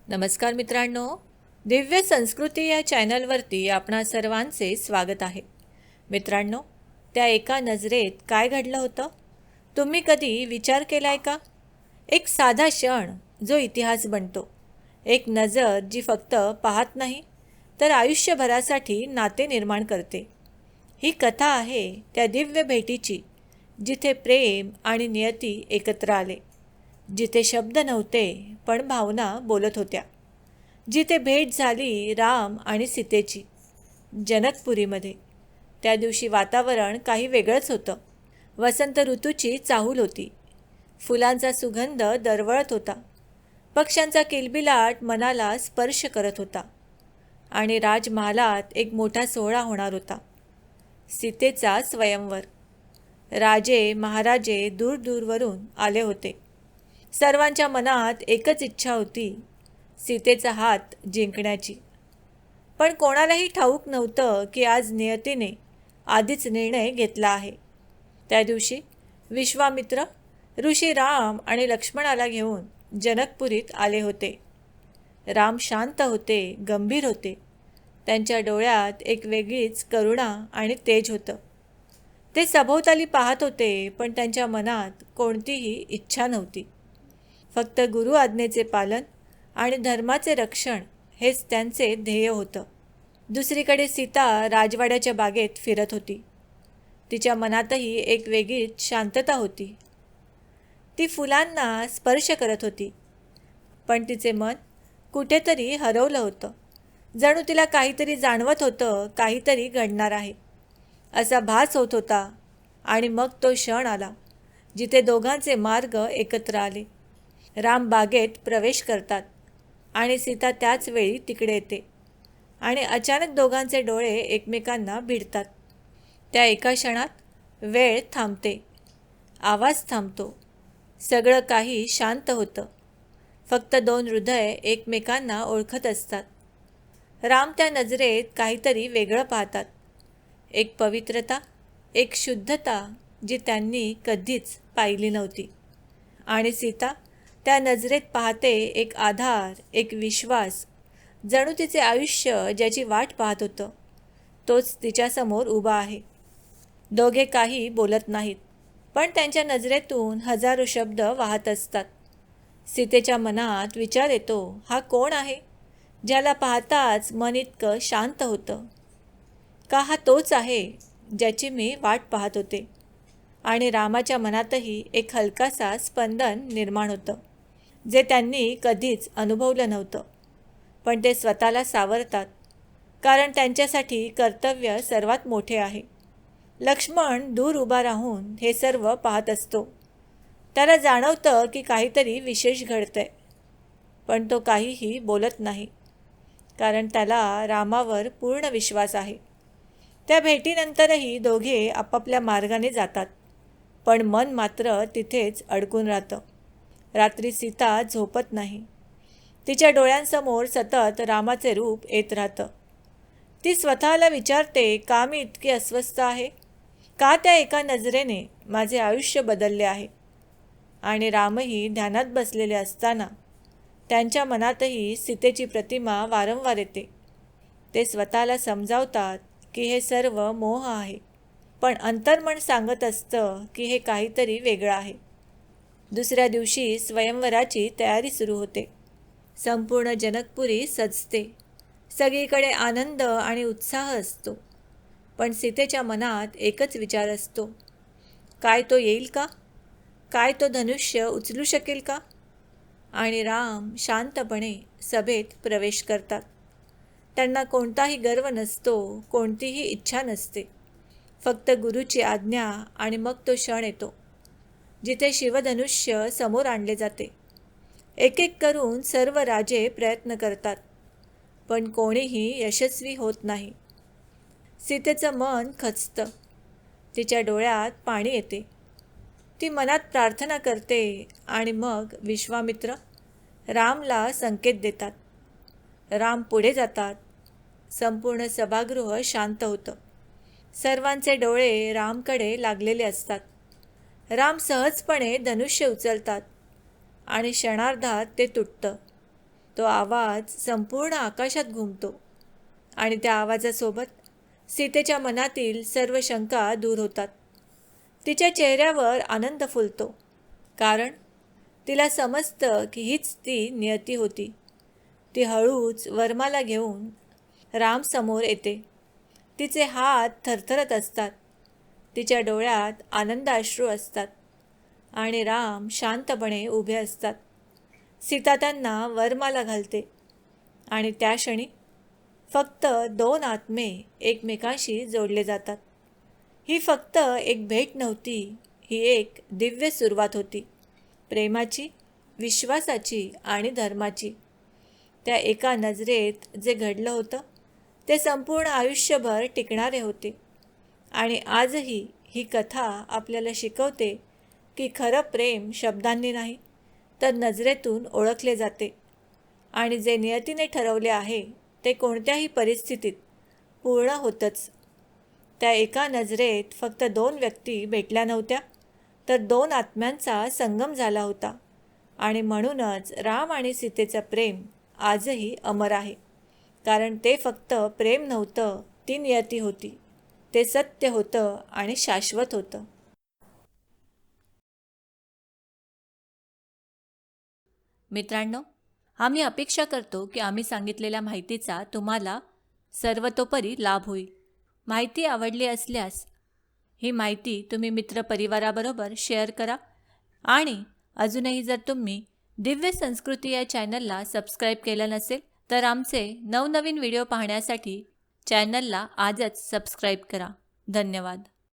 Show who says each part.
Speaker 1: नमस्कार मित्रांनो, दिव्य संस्कृती या चॅनलवरती आपणा सर्वांचे स्वागत आहे. मित्रांनो, त्या एका नजरेत काय घडलं होतं तुम्ही कधी विचार केलाय का? एक साधा क्षण जो इतिहास बनतो, एक नजर जी फक्त पाहत नाही तर आयुष्यभरासाठी नाते निर्माण करते. ही कथा आहे त्या दिव्य भेटीची, जिथे प्रेम आणि नियती एकत्र आले, जिथे शब्द नव्हते पण भावना बोलत होत्या, जिथे भेट झाली राम आणि सीतेची जनकपुरीमध्ये. त्या दिवशी वातावरण काही वेगळंच होतं. वसंत ऋतूची चाहूल होती. फुलांचा सुगंध दरवळत होता. पक्ष्यांचा किलबिलाट मनाला स्पर्श करत होता. आणि राजमहालात एक मोठा सोहळा होणार होता, सीतेचा स्वयंवर. राजे महाराजे दूरदूरवरून आले होते. सर्वांच्या मनात एकच इच्छा होती, सीतेचा हात जिंकण्याची. पण कोणालाही ठाऊक नव्हतं की आज नियतीने आधीच निर्णय घेतला आहे. त्या दिवशी विश्वामित्र ऋषी राम आणि लक्ष्मणाला घेऊन जनकपुरीत आले होते. राम शांत होते, गंभीर होते. त्यांच्या डोळ्यात एक वेगळीच करुणा आणि तेज होतं. ते सभोवताली पाहत होते, पण त्यांच्या मनात कोणतीही इच्छा नव्हती. फक्त गुरु आज्ञेचे पालन आणि धर्माचे रक्षण हेच त्यांचे ध्येय होतं. दुसरीकडे सीता राजवाड्याच्या बागेत फिरत होती. तिच्या मनातही एक वेगळीच शांतता होती. ती फुलांना स्पर्श करत होती, पण तिचे मन कुठेतरी हरवलं होतं. जणू तिला काहीतरी जाणवत होतं, काहीतरी घडणार आहे असा भास होत होता. आणि मग तो क्षण आला जिथे दोघांचे मार्ग एकत्र आले. राम बागेत प्रवेश करतात आणि सीता त्याच वेळी तिकडे येते. आणि अचानक दोघांचे डोळे एकमेकांना भिडतात. त्या एका क्षणात वेळ थांबते, आवाज थांबतो, सगळं काही शांत होतं. फक्त दोन हृदय एकमेकांना ओळखत असतात. राम त्या नजरेत काहीतरी वेगळं पाहतात, एक पवित्रता, एक शुद्धता जी त्यांनी कधीच पाहिली नव्हती. आणि सीता त्या नजरेत पाहते एक आधार, एक विश्वास. जणू तिचे आयुष्य ज्याची वाट पाहत होतं तोच तिच्यासमोर उभा आहे. दोघे काही बोलत नाहीत, पण त्यांच्या नजरेतून हजारो शब्द वाहत असतात. सीतेच्या मनात विचार येतो, हा कोण आहे ज्याला पाहताच मन इतकं शांत होतं? का हा तोच आहे ज्याची मी वाट पाहत होते? आणि रामाच्या मनातही एक हलकासा स्पंदन निर्माण होतं, जे त्यांनी कधीच अनुभवलं नव्हतं. पण ते स्वतःला सावरतात, कारण त्यांच्यासाठी कर्तव्य सर्वात मोठे आहे. लक्ष्मण दूर उभा राहून हे सर्व पाहत असतो. त्याला जाणवतं की काहीतरी विशेष घडतंय, पण तो काहीही बोलत नाही, कारण त्याला रामावर पूर्ण विश्वास आहे. त्या भेटीनंतरही दोघे आपापल्या मार्गाने जातात, पण मन मात्र तिथेच अडकून राहतं. रात्री सीता झोपत नाही. तिच्या डोळ्यांसमोर सतत रामाचे रूप येत राहतं. ती स्वतःला विचारते, का मी इतकी अस्वस्थ आहे? का त्या एका नजरेने माझे आयुष्य बदलले आहे? आणि रामही ध्यानात बसलेले असताना त्यांच्या मनातही सीतेची प्रतिमा वारंवार येते. ते स्वतःला समजावतात की हे सर्व मोह आहे, पण अंतर्मन सांगत असतं की हे काहीतरी वेगळं आहे. दुसऱ्या दिवशी स्वयंवराची तयारी सुरू होते. संपूर्ण जनकपुरी सजते. सगळीकडे आनंद आणि उत्साह असतो. पण सीतेच्या मनात एकच विचार असतो, काय तो येईल का? काय तो धनुष्य उचलू शकेल का? आणि राम शांतपणे सभेत प्रवेश करतात. त्यांना कोणताही गर्व नसतो, कोणतीही इच्छा नसते. फक्त गुरुची आज्ञा. आणि मग तो क्षण येतो जिथे शिवधनुष्य समोर आणले जाते. एक एक करून सर्व राजे प्रयत्न करतात, पण कोणीही यशस्वी होत नाही. सीतेचं मन खचतं. तिच्या डोळ्यात पाणी येते. ती मनात प्रार्थना करते आणि मग विश्वामित्र रामला संकेत देतात. राम पुढे जातात. संपूर्ण सभागृह शांत होतं. सर्वांचे डोळे रामकडे लागलेले असतात. राम सहजपणे धनुष्य उचलतात आणि क्षणार्धात ते तुटतं. तो आवाज संपूर्ण आकाशात घुमतो आणि त्या आवाजासोबत सीतेच्या मनातील सर्व शंका दूर होतात. तिच्या चेहऱ्यावर आनंद फुलतो, कारण तिला समजतं की हीच ती नियती होती. ती हळूच वर्माला घेऊन राम समोर येते. तिचे हात थरथरत असतात, तिच्या डोळ्यात आनंदाश्रू असतात आणि राम शांतपणे उभे असतात. सीता त्यांना वरमाला घालते आणि त्या क्षणी फक्त दोन आत्मे एकमेकांशी जोडले जातात. ही फक्त एक भेट नव्हती, ही एक दिव्य सुरुवात होती, प्रेमाची, विश्वासाची आणि धर्माची. त्या एका नजरेत जे घडलं होतं ते संपूर्ण आयुष्यभर टिकणारे होते. आणि आजही ही कथा आपल्याला शिकवते की खरं प्रेम शब्दांनी नाही तर नजरेतून ओळखले जाते आणि जे नियतीने ठरवले आहे ते कोणत्याही परिस्थितीत पूर्ण होतंच. त्या एका नजरेत फक्त दोन व्यक्ती भेटल्या नव्हत्या, तर दोन आत्म्यांचा संगम झाला होता. आणि म्हणूनच राम आणि सीतेचं प्रेम आजही अमर आहे, कारण ते फक्त प्रेम नव्हतं, ती नियती होती, ते सत्य होतं आणि शाश्वत होतं. मित्रांनो, आम्ही अपेक्षा करतो की आम्ही सांगितलेल्या माहितीचा तुम्हाला सर्वतोपरी लाभ होईल. माहिती आवडली असल्यास ही माहिती तुम्ही मित्रपरिवाराबरोबर शेअर करा. आणि अजूनही जर तुम्ही दिव्य संस्कृती या चॅनलला सबस्क्राईब केलं नसेल तर आमचे नवनवीन व्हिडिओ पाहण्यासाठी चॅनलला आजच सबस्क्राईब करा. धन्यवाद.